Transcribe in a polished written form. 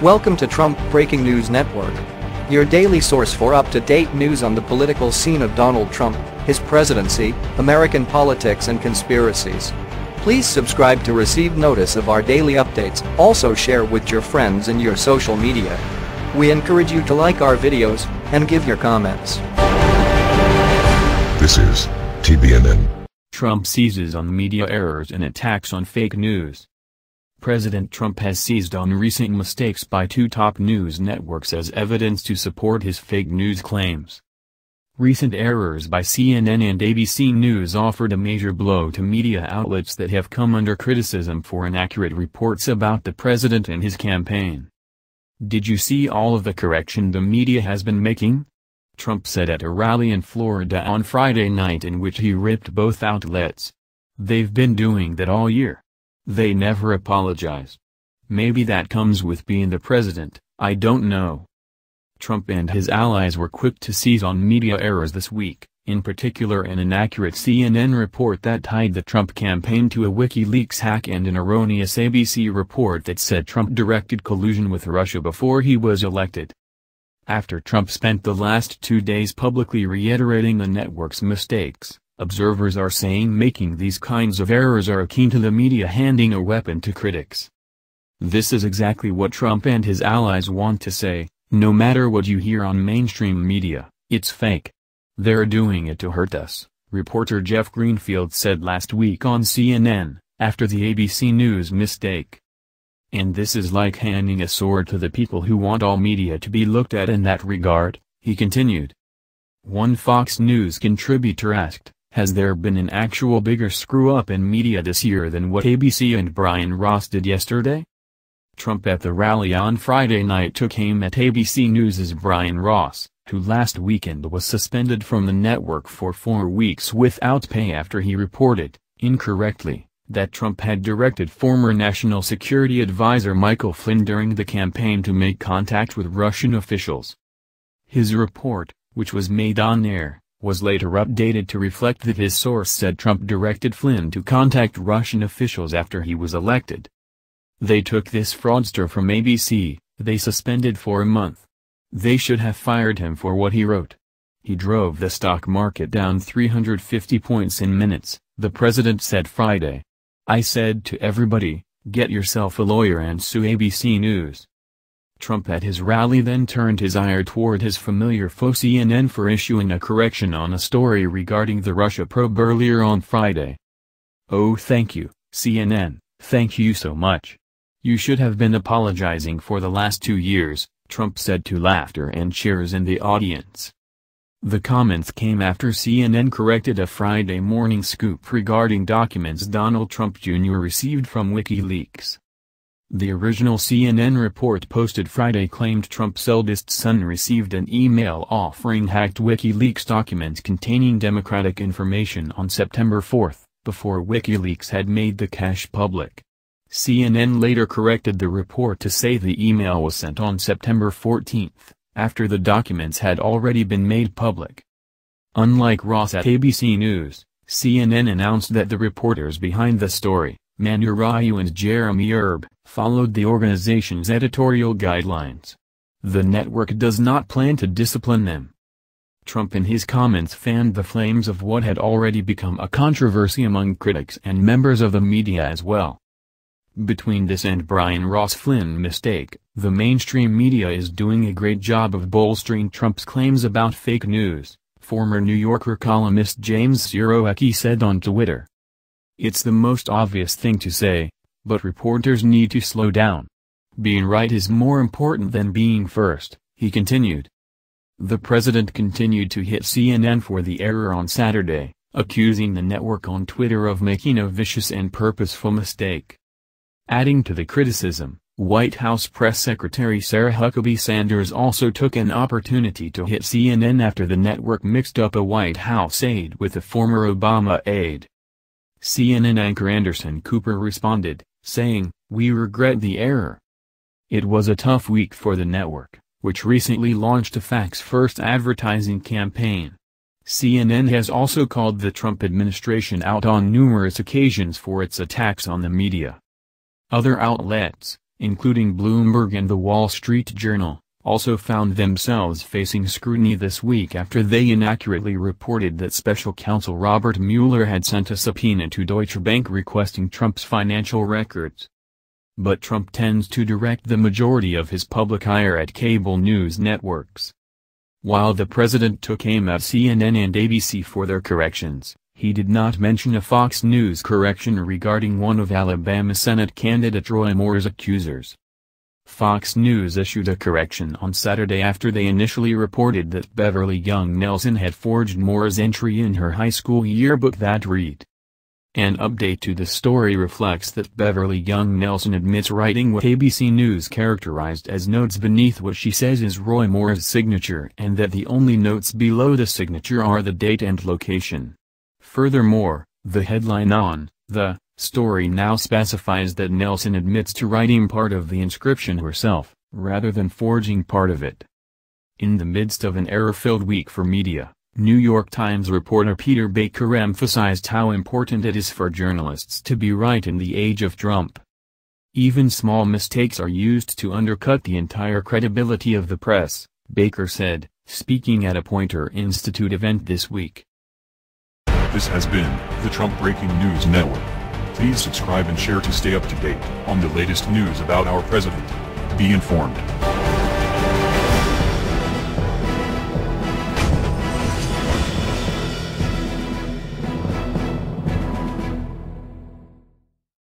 Welcome to Trump Breaking News Network, your daily source for up-to-date news on the political scene of Donald Trump, his presidency, American politics and conspiracies. Please subscribe to receive notice of our daily updates. Also share with your friends and your social media. We encourage you to like our videos and give your comments. This is TBNN. Trump seizes on media errors and attacks on fake news. President Trump has seized on recent mistakes by two top news networks as evidence to support his fake news claims. Recent errors by CNN and ABC News offered a major blow to media outlets that have come under criticism for inaccurate reports about the president and his campaign. Did you see all of the correction the media has been making? Trump said at a rally in Florida on Friday night, in which he ripped both outlets. They've been doing that all year. They never apologize. Maybe that comes with being the president, I don't know. Trump and his allies were quick to seize on media errors this week, in particular an inaccurate CNN report that tied the Trump campaign to a WikiLeaks hack and an erroneous ABC report that said Trump directed collusion with Russia before he was elected. After Trump spent the last 2 days publicly reiterating the network's mistakes, observers are saying making these kinds of errors are akin to the media handing a weapon to critics. This is exactly what Trump and his allies want to say, no matter what you hear on mainstream media, it's fake. They're doing it to hurt us, reporter Jeff Greenfield said last week on CNN, after the ABC News mistake. And this is like handing a sword to the people who want all media to be looked at in that regard, he continued. One Fox News contributor asked, has there been an actual bigger screw-up in media this year than what ABC and Brian Ross did yesterday? Trump at the rally on Friday night took aim at ABC News' Brian Ross, who last weekend was suspended from the network for 4 weeks without pay after he reported, incorrectly, that Trump had directed former National Security Advisor Michael Flynn during the campaign to make contact with Russian officials. His report, which was made on air, was later updated to reflect that his source said Trump directed Flynn to contact Russian officials after he was elected. They took this fraudster from ABC, they suspended for a month. They should have fired him for what he wrote. He drove the stock market down 350 points in minutes, the president said Friday. I said to everybody, get yourself a lawyer and sue ABC News. Trump at his rally then turned his ire toward his familiar foe CNN for issuing a correction on a story regarding the Russia probe earlier on Friday. Oh, thank you, CNN, thank you so much. You should have been apologizing for the last 2 years, Trump said to laughter and cheers in the audience. The comments came after CNN corrected a Friday morning scoop regarding documents Donald Trump Jr. received from WikiLeaks. The original CNN report posted Friday claimed Trump's eldest son received an email offering hacked WikiLeaks documents containing Democratic information on September 4, before WikiLeaks had made the cache public. CNN later corrected the report to say the email was sent on September 14, after the documents had already been made public. Unlike Ross at ABC News, CNN announced that the reporters behind the story, Manu Raju and Jeremy Erb, followed the organization's editorial guidelines. The network does not plan to discipline them. Trump in his comments fanned the flames of what had already become a controversy among critics and members of the media as well. Between this and Brian Ross Flynn mistake, the mainstream media is doing a great job of bolstering Trump's claims about fake news, former New Yorker columnist James Surowiecki said on Twitter. It's the most obvious thing to say, but reporters need to slow down. Being right is more important than being first, he continued. The president continued to hit CNN for the error on Saturday, accusing the network on Twitter of making a vicious and purposeful mistake. Adding to the criticism, White House Press Secretary Sarah Huckabee Sanders also took an opportunity to hit CNN after the network mixed up a White House aide with a former Obama aide. CNN anchor Anderson Cooper responded, saying, "We regret the error." It was a tough week for the network, which recently launched a facts-first advertising campaign. CNN has also called the Trump administration out on numerous occasions for its attacks on the media. Other outlets, including Bloomberg and The Wall Street Journal, also found themselves facing scrutiny this week after they inaccurately reported that special counsel Robert Mueller had sent a subpoena to Deutsche Bank requesting Trump's financial records. But Trump tends to direct the majority of his public ire at cable news networks. While the president took aim at CNN and ABC for their corrections, he did not mention a Fox News correction regarding one of Alabama Senate candidate Roy Moore's accusers. Fox News issued a correction on Saturday after they initially reported that Beverly Young Nelson had forged Moore's entry in her high school yearbook that read. An update to the story reflects that Beverly Young Nelson admits writing what ABC News characterized as notes beneath what she says is Roy Moore's signature and that the only notes below the signature are the date and location. Furthermore, the headline on the story now specifies that Nelson admits to writing part of the inscription herself, rather than forging part of it. In the midst of an error-filled week for media, New York Times reporter Peter Baker emphasized how important it is for journalists to be right in the age of Trump. Even small mistakes are used to undercut the entire credibility of the press, Baker said, speaking at a Poynter Institute event this week. This has been the Trump Breaking News Network. Please subscribe and share to stay up to date on the latest news about our president. Be informed.